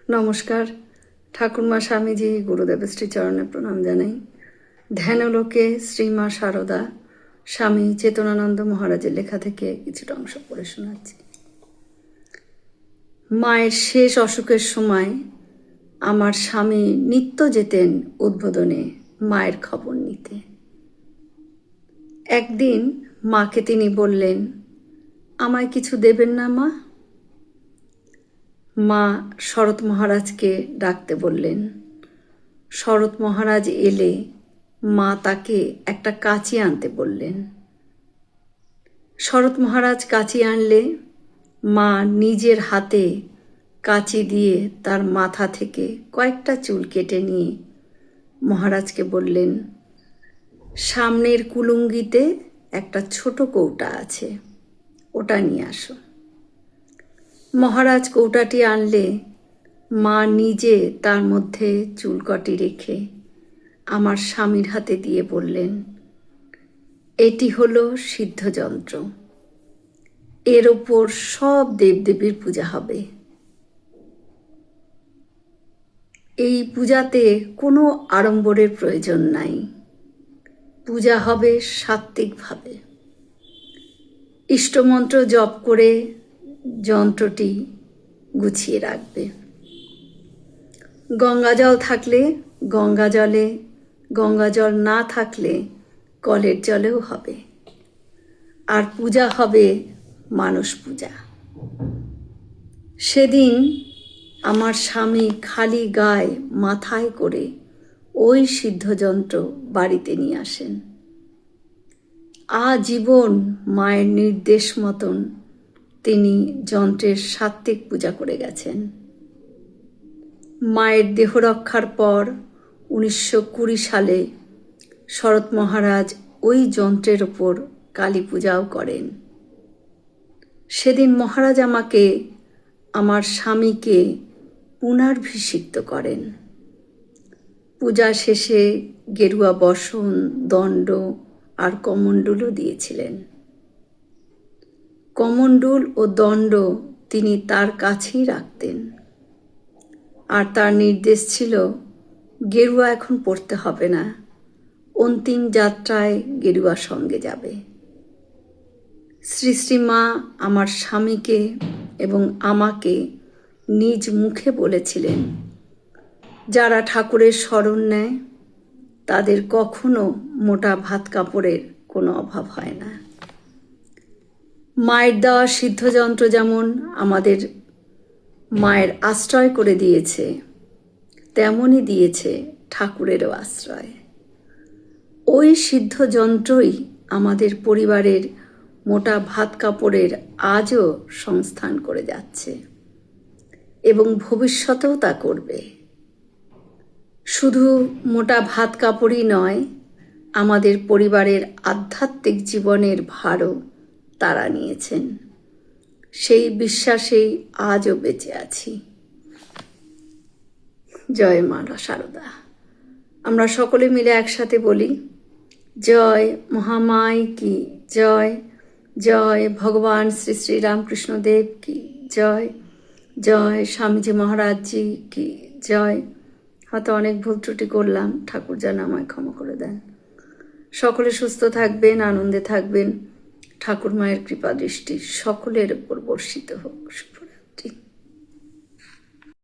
নমস্কার। ঠাকুরমা স্বামীজি গুরুদেবের শ্রীচরণে প্রণাম জানাই। ধ্যানলোকে শ্রীমা সারদা স্বামী চেতনানন্দ মহারাজের লেখা থেকে কিছুটা অংশ পড়ে শোনাচ্ছি। মায়ের শেষ অসুখের সময় আমার স্বামী নিত্য যেতেন উদ্বোধনে মায়ের খবর নিতে। একদিন মাকে তিনি বললেন, আমায় কিছু দেবেন না মা? মা শরৎ মহারাজকে ডাকতে বললেন। শরৎ মহারাজ এলে মা তাকে একটা কাঁচি আনতে বললেন। শরৎ মহারাজ কাঁচি আনলে মা নিজের হাতে কাঁচি দিয়ে তার মাথা থেকে কয়েকটা চুল কেটে নিয়ে মহারাজকে বললেন, সামনের কুলুঙ্গিতে একটা ছোট কৌটা আছে, ওটা নিয়ে আসো। মহারাজ কৌটাটি আনলে মা নিজে তার মধ্যে চুলকটি রেখে আমার স্বামীর হাতে দিয়ে বললেন, এটি হলো সিদ্ধযন্ত্র, এর ওপর সব দেবদেবীর পূজা হবে। এই পূজাতে কোনো আড়ম্বরের প্রয়োজন নাই, পূজা হবে সাত্ত্বিকভাবে। ইষ্টমন্ত্র জপ করে যন্ত্রটি গুছিয়ে রাখবে। গঙ্গাজল থাকলে গঙ্গাজলে, গঙ্গাজল না থাকলে কলের জলেও হবে। আর পূজা হবে মানস পূজা। সেদিন আমার স্বামী খালি গায়ে মাথায় করে ওই সিদ্ধযন্ত্র বাড়িতে নিয়ে আসেন। আজীবন মায়ের নির্দেশ মতন তিনি যন্ত্রের সাত্ত্বিক পূজা করে গেছেন। মায়ের দেহ রক্ষার পর 1920 সালে শরৎ মহারাজ ওই যন্ত্রের ওপর কালী পূজাও করেন। সেদিন মহারাজ আমাকে, আমার স্বামীকে পুনর্ভিষিক্ত করেন। পূজা শেষে গেরুয়া বসন, দণ্ড আর কমণ্ডলও দিয়েছিলেন। কমণ্ডল ও দণ্ড তিনি তার কাছেই রাখতেন। আর তার নির্দেশ ছিল, গেরুয়া এখন পড়তে হবে না, অন্তিম যাত্রায় গেরুয়া সঙ্গে যাবে। শ্রী শ্রী মা আমার স্বামীকে এবং আমাকে নিজ মুখে বলেছিলেন, যারা ঠাকুরের শরণ নেয় তাদের কখনো মোটা ভাত কাপড়ের কোনো অভাব হয় না। মায়ের দেওয়া সিদ্ধযন্ত্র যেমন আমাদের মায়ের আশ্রয় করে দিয়েছে, তেমনই দিয়েছে ঠাকুরেরও আশ্রয়। ওই সিদ্ধযন্ত্রই আমাদের পরিবারের মোটা ভাত কাপড়ের আজও সংস্থান করে যাচ্ছে এবং ভবিষ্যতেও তা করবে। শুধু মোটা ভাত কাপড়ই নয়, আমাদের পরিবারের আধ্যাত্মিক জীবনের ভারও তারা নিয়েছেন। সেই বিশ্বাসেই আজও বেঁচে আছি। জয় মা সারদা। আমরা সকলে মিলে একসাথে বলি, জয় মহামাই কি জয়, জয় ভগবান শ্রী শ্রী রামকৃষ্ণদেব কি জয়, জয় স্বামীজি মহারাজজি কি জয়। হয়তো অনেক ভুল ত্রুটি করলাম, ঠাকুর যেন আমায় ক্ষমা করে দেন। সকলে সুস্থ থাকবেন, আনন্দে থাকবেন। ঠাকুর মায়ের কৃপা দৃষ্টি সকলের উপর বর্ষিত হোক। শুভরাত্রি।